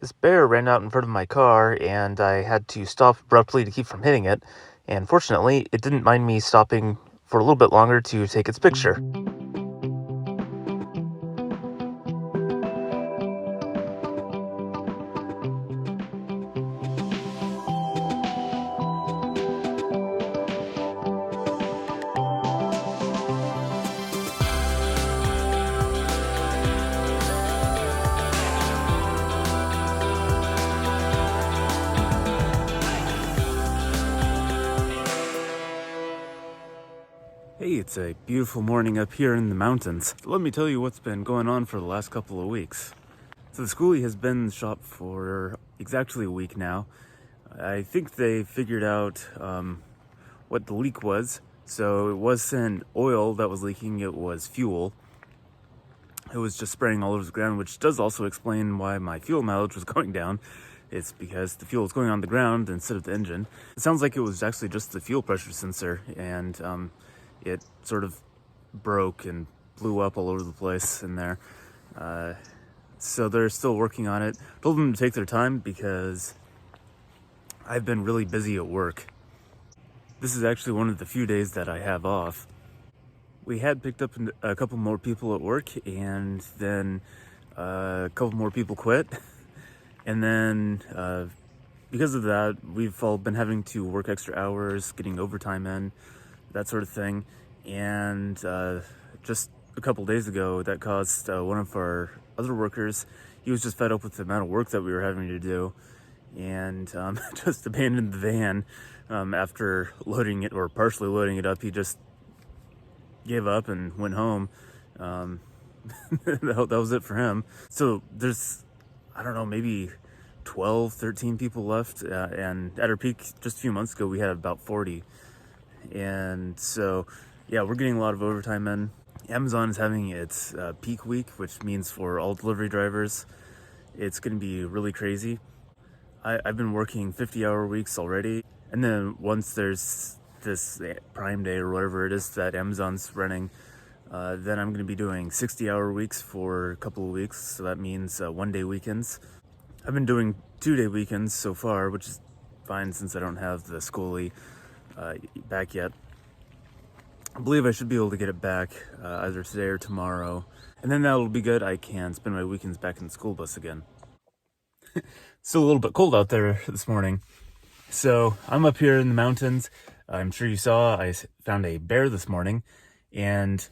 This bear ran out in front of my car, and I had to stop abruptly to keep from hitting it. And fortunately, it didn't mind me stopping for a little bit longer to take its picture. Hey, it's a beautiful morning up here in the mountains. Let me tell you what's been going on for the last couple of weeks. So the skoolie has been in the shop for exactly a week now. I think they figured out what the leak was. So it wasn't oil that was leaking, it was fuel. It was just spraying all over the ground, which does also explain why my fuel mileage was going down. It's because the fuel was going on the ground instead of the engine. It sounds like it was actually just the fuel pressure sensor, and it sort of broke and blew up all over the place in there. So they're still working on it. Told them to take their time because I've been really busy at work. This is actually one of the few days that I have off. We had picked up a couple more people at work, and then a couple more people quit. And then because of that, we've all been having to work extra hours, getting overtime in, that sort of thing. And just a couple days ago, that caused one of our other workers, he was just fed up with the amount of work that we were having to do, and just abandoned the van after loading it, or partially loading it up. He just gave up and went home. That was it for him. So there's, I don't know, maybe 12, 13 people left, and at our peak just a few months ago, we had about 40. And so, yeah, we're getting a lot of overtime in. Amazon is having its peak week, which means for all delivery drivers, it's going to be really crazy. I've been working 50-hour weeks already, and then once there's this Prime Day or whatever it is that Amazon's running, then I'm going to be doing 60-hour weeks for a couple of weeks, so that means one-day weekends. I've been doing 2-day weekends so far, which is fine since I don't have the skoolie back yet. I believe I should be able to get it back either today or tomorrow, and then that'll be good. I can spend my weekends back in the school bus again. Still a little bit cold out there this morning, so I'm up here in the mountains. I'm sure you saw I found a bear this morning, and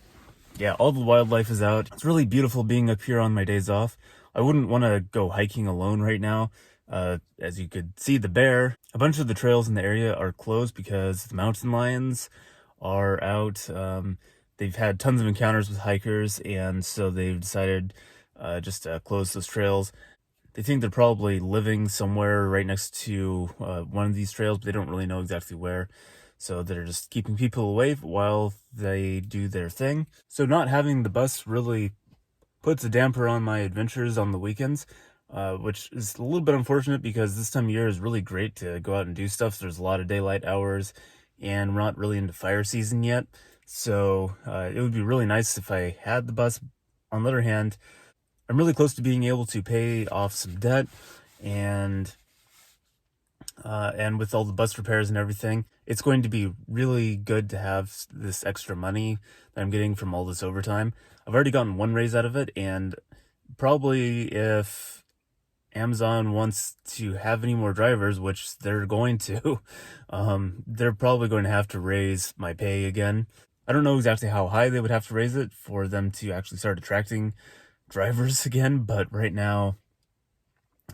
yeah, all the wildlife is out. It's really beautiful being up here on my days off. I wouldn't want to go hiking alone right now. As you could see, the bear, a bunch of the trails in the area are closed because the mountain lions are out. They've had tons of encounters with hikers, and so they've decided just to close those trails. They think they're probably living somewhere right next to one of these trails, but they don't really know exactly where. So they're just keeping people away while they do their thing. So not having the bus really puts a damper on my adventures on the weekends, which is a little bit unfortunate because this time of year is really great to go out and do stuff. There's a lot of daylight hours, and we're not really into fire season yet. So it would be really nice if I had the bus. On the other hand, I'm really close to being able to pay off some debt, and with all the bus repairs and everything, it's going to be really good to have this extra money that I'm getting from all this overtime. I've already gotten one raise out of it, and probably if Amazon wants to have any more drivers, which they're going to, they're probably going to have to raise my pay again. I don't know exactly how high they would have to raise it for them to actually start attracting drivers again, but right now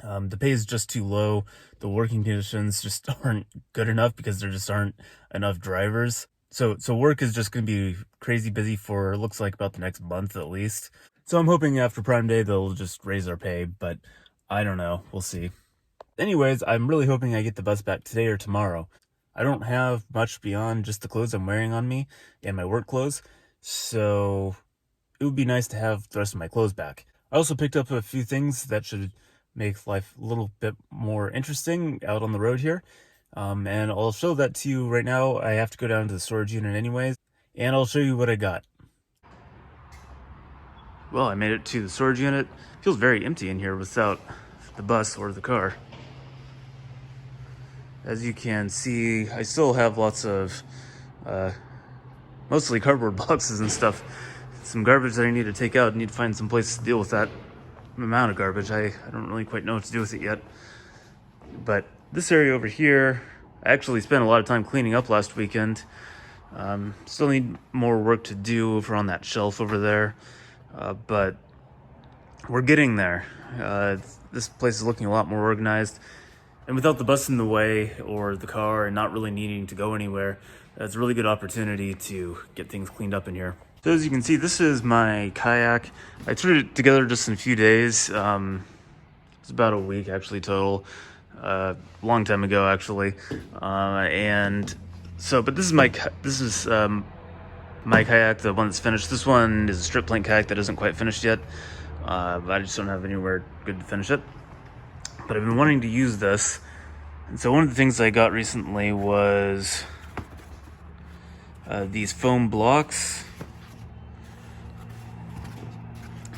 the pay is just too low. The working conditions just aren't good enough because there just aren't enough drivers. So work is just going to be crazy busy for, looks like, about the next month at least. So I'm hoping after Prime Day they'll just raise our pay, but I don't know. We'll see. Anyways, I'm really hoping I get the bus back today or tomorrow. I don't have much beyond just the clothes I'm wearing on me and my work clothes, so it would be nice to have the rest of my clothes back. I also picked up a few things that should make life a little bit more interesting out on the road here. And I'll show that to you right now. I have to go down to the storage unit anyways, and I'll show you what I got. Well, I made it to the storage unit. Feels very empty in here without the bus or the car. As you can see, I still have lots of mostly cardboard boxes and stuff. Some garbage that I need to take out. I need to find some place to deal with that amount of garbage. I don't really quite know what to do with it yet. But this area over here, I actually spent a lot of time cleaning up last weekend. Still need more work to do over on that shelf over there. But we're getting there. This place is looking a lot more organized. And without the bus in the way or the car and not really needing to go anywhere, it's a really good opportunity to get things cleaned up in here. So as you can see, this is my kayak. I threw it together just in a few days. It's about a week actually total. Long time ago actually. And so, but this is my kayak, the one that's finished. This one is a strip plank kayak that isn't quite finished yet. But I just don't have anywhere good to finish it. But I've been wanting to use this. And so one of the things I got recently was these foam blocks.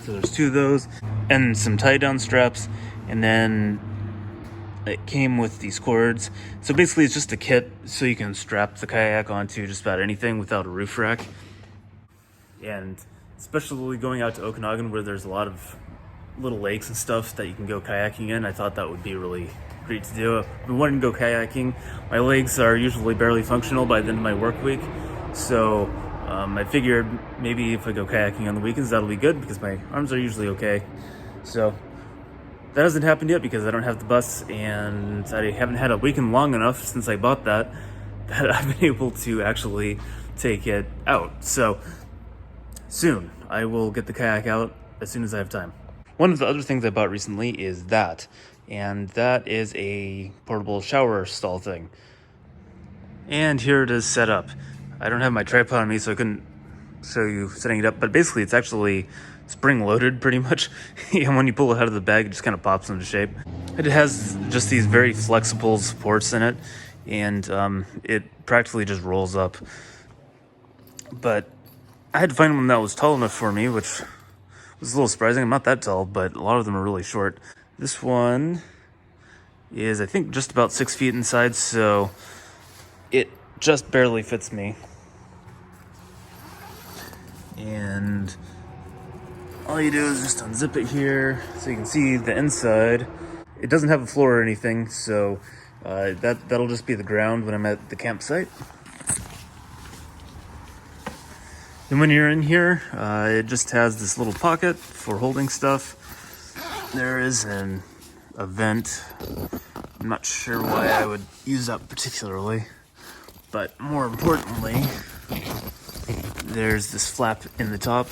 So there's 2 of those and some tie down straps, and then it came with these cords. So basically it's just a kit so you can strap the kayak onto just about anything without a roof rack. And especially going out to Okanagan where there's a lot of little lakes and stuff that you can go kayaking in, I thought that would be really great to do. I've been wanting to go kayaking. My legs are usually barely functional by the end of my work week, so I figured maybe if I go kayaking on the weekends, that'll be good because my arms are usually okay. So that hasn't happened yet because I don't have the bus, and I haven't had a weekend long enough since I bought that I've been able to actually take it out. So soon I will get the kayak out as soon as I have time. One of the other things I bought recently is that, and that is a portable shower stall thing. And here it is set up. I don't have my tripod on me, so I couldn't show you setting it up, but basically it's actually spring loaded pretty much. And when you pull it out of the bag, it just kind of pops into shape. It has just these very flexible supports in it, and it practically just rolls up. But I had to find one that was tall enough for me, which was a little surprising. I'm not that tall, but a lot of them are really short. This one is, I think, just about 6 feet inside, so it just barely fits me. And all you do is just unzip it here so you can see the inside. It doesn't have a floor or anything, so that'll just be the ground when I'm at the campsite. And when you're in here, it just has this little pocket for holding stuff. There is a vent. I'm not sure why I would use that particularly, but more importantly, there's this flap in the top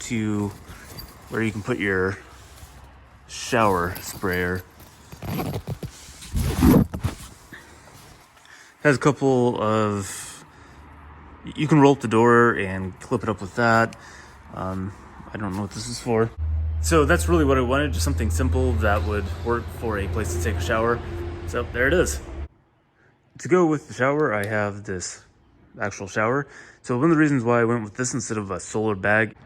to where you can put your shower sprayer. Has a couple of, you can roll up the door and clip it up with that. I don't know what this is for. So that's really what I wanted, just something simple that would work for a place to take a shower. So there it is. To go with the shower, I have this actual shower. So one of the reasons why I went with this instead of a solar bag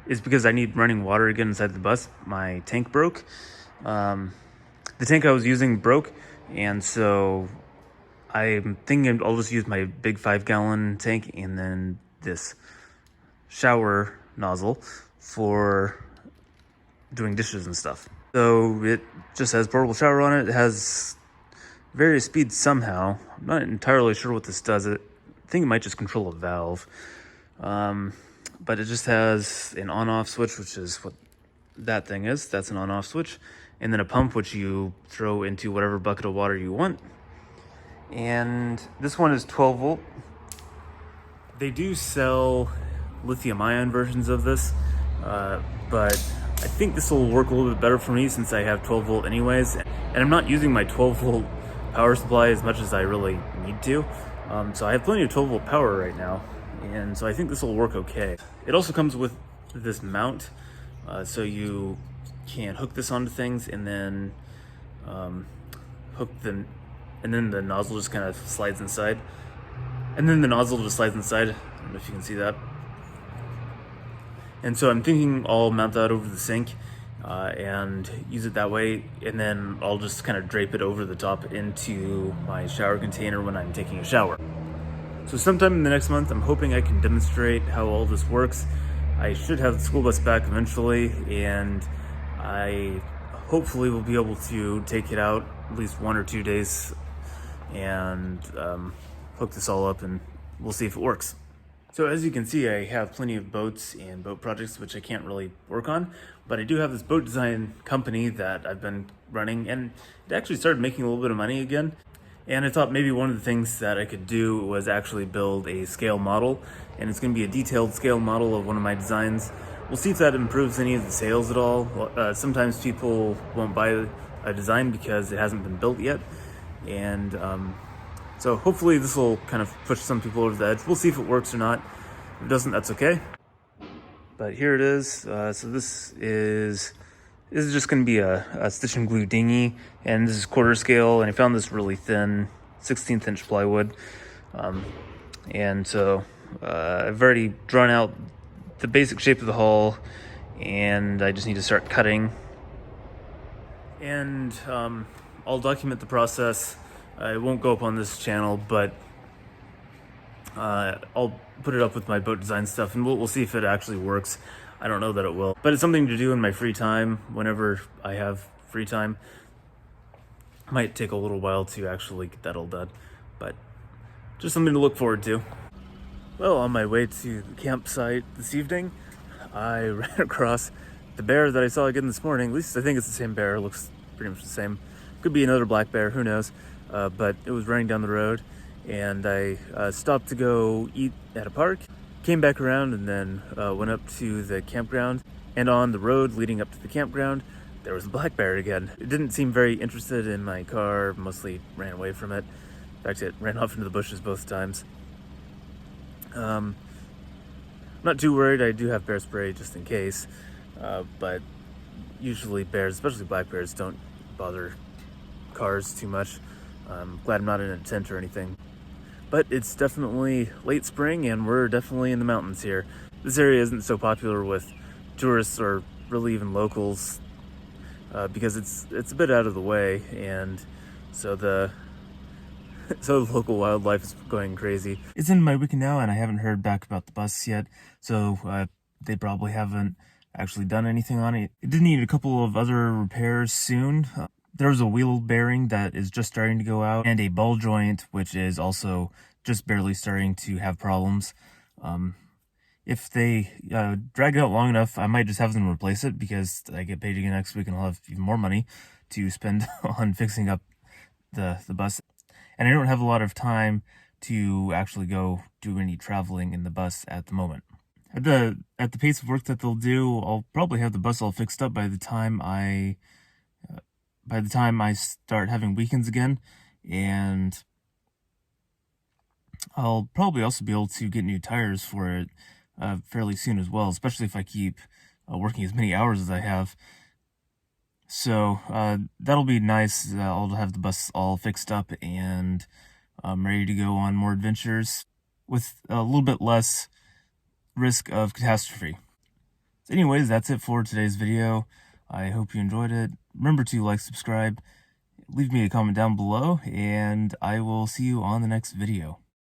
is because I need running water again inside the bus. My tank broke. The tank I was using broke, and so I'm thinking I'll just use my big 5-gallon tank and then this shower nozzle for doing dishes and stuff. So it just has portable shower on it. It has various speeds somehow. I'm not entirely sure what this does. I think it might just control a valve. But it just has an on-off switch, which is what that thing is. That's an on-off switch. And then a pump, which you throw into whatever bucket of water you want. And this one is 12 volt. They do sell lithium-ion versions of this, but I think this will work a little bit better for me since I have 12 volt anyways. And I'm not using my 12 volt power supply as much as I really need to. So I have plenty of 12 volt power right now. And so I think this will work okay. It also comes with this mount, so you can hook this onto things and then and then the nozzle just kind of slides inside. And then the nozzle just slides inside. I don't know if you can see that. And so I'm thinking I'll mount that over the sink and use it that way, and then I'll just kind of drape it over the top into my shower container when I'm taking a shower. So sometime in the next month, I'm hoping I can demonstrate how all this works. I should have the school bus back eventually, and I hopefully will be able to take it out at least 1 or 2 days and hook this all up, and we'll see if it works. So as you can see, I have plenty of boats and boat projects which I can't really work on, but I do have this boat design company that I've been running, and it actually started making a little bit of money again. And I thought maybe one of the things that I could do was actually build a scale model, and it's going to be a detailed scale model of one of my designs. We'll see if that improves any of the sales at all. Sometimes people won't buy a design because it hasn't been built yet, and so hopefully this will kind of push some people over the edge. We'll see if it works or not. If it doesn't, that's okay. But here it is. So this is just going to be a stitch and glue dinghy, and this is quarter scale, and I found this really thin 16th inch plywood. And so I've already drawn out the basic shape of the hull, and I just need to start cutting. And I'll document the process. It won't go up on this channel, but I'll put it up with my boat design stuff, and we'll see if it actually works. I don't know that it will, but it's something to do in my free time whenever I have free time. Might take a little while to actually get that all done, but just something to look forward to. Well, on my way to the campsite this evening, I ran across the bear that I saw again this morning. At least I think it's the same bear. It looks pretty much the same. Could be another black bear, who knows? But it was running down the road, and I stopped to go eat at a park, came back around, and then went up to the campground. And on the road leading up to the campground, there was a black bear again. It didn't seem very interested in my car, mostly ran away from it. In fact, it ran off into the bushes both times. I'm not too worried. I do have bear spray just in case, but usually bears, especially black bears, don't bother cars too much. I'm glad I'm not in a tent or anything. But it's definitely late spring, and we're definitely in the mountains here. This area isn't so popular with tourists or really even locals because it's a bit out of the way, and so the local wildlife is going crazy. It's in my wiki now, and I haven't heard back about the bus yet, so they probably haven't actually done anything on it. It did need a couple of other repairs soon. There's a wheel bearing that is just starting to go out, and a ball joint which is also just barely starting to have problems. If they drag it out long enough, I might just have them replace it because I get paid again next week, and I'll have even more money to spend on fixing up the bus. And I don't have a lot of time to actually go do any traveling in the bus at the moment. At the pace of work that they'll do, I'll probably have the bus all fixed up by the time I start having weekends again, and I'll probably also be able to get new tires for it fairly soon as well, especially if I keep working as many hours as I have. So that'll be nice. I'll have the bus all fixed up, and I'm ready to go on more adventures with a little bit less risk of catastrophe. So anyways, that's it for today's video. I hope you enjoyed it. Remember to like, subscribe, leave me a comment down below, and I will see you on the next video.